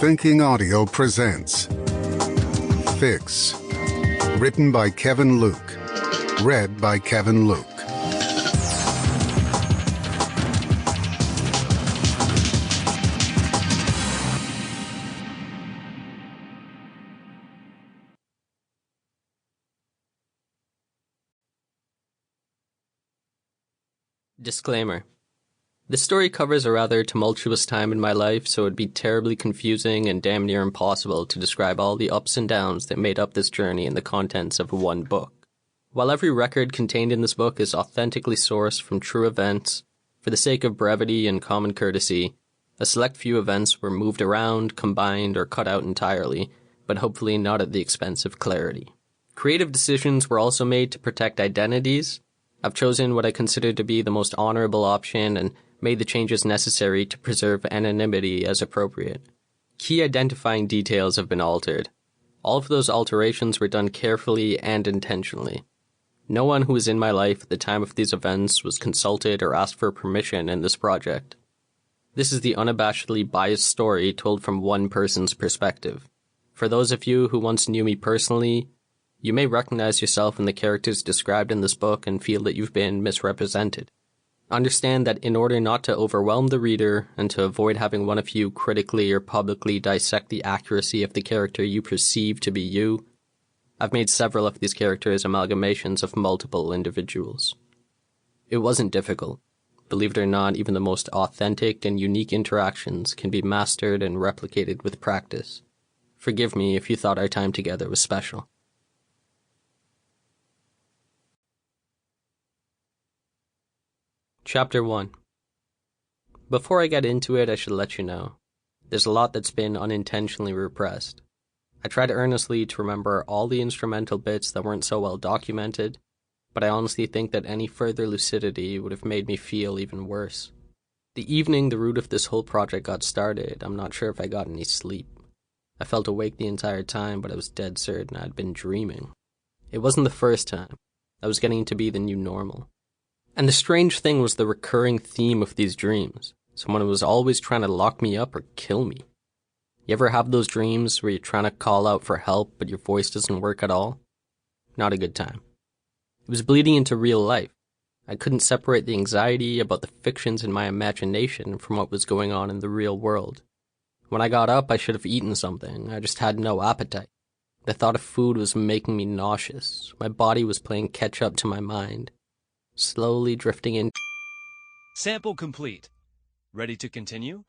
INAudio presents Fix. Written by Kevin Luke. Read by Kevin Luke. Disclaimer. This story covers a rather tumultuous time in my life, so it'd be terribly confusing and damn near impossible to describe all the ups and downs that made up this journey in the contents of one book. While every record contained in this book is authentically sourced from true events, for the sake of brevity and common courtesy, a select few events were moved around, combined, or cut out entirely, but hopefully not at the expense of clarity. Creative decisions were also made to protect identities. I've chosen what I consider to be the most honorable option and made the changes necessary to preserve anonymity as appropriate. Key identifying details have been altered. All of those alterations were done carefully and intentionally. No one who was in my life at the time of these events was consulted or asked for permission in this project. This is the unabashedly biased story told from one person's perspective. For those of you who once knew me personally, you may recognize yourself in the characters described in this book and feel that you've been misrepresented. Understand that in order not to overwhelm the reader and to avoid having one of you critically or publicly dissect the accuracy of the character you perceive to be you, I've made several of these characters amalgamations of multiple individuals. It wasn't difficult. Believe it or not, even the most authentic and unique interactions can be mastered and replicated with practice. Forgive me if you thought our time together was special. Chapter 1. Before I get into it, I should let you know. There's a lot that's been unintentionally repressed. I tried earnestly to remember all the instrumental bits that weren't so well documented, but I honestly think that any further lucidity would have made me feel even worse. The evening the root of this whole project got started, I'm not sure if I got any sleep. I felt awake the entire time, but I was dead certain I'd been dreaming. It wasn't the first time. I was getting to be the new normal. And the strange thing was the recurring theme of these dreams. Someone was always trying to lock me up or kill me. You ever have those dreams where you're trying to call out for help, but your voice doesn't work at all? Not a good time. It was bleeding into real life. I couldn't separate the anxiety about the fictions in my imagination from what was going on in the real world. When I got up, I should have eaten something. I just had no appetite. The thought of food was making me nauseous. My body was playing catch-up to my mind. Slowly drifting in. Sample complete. Ready to continue?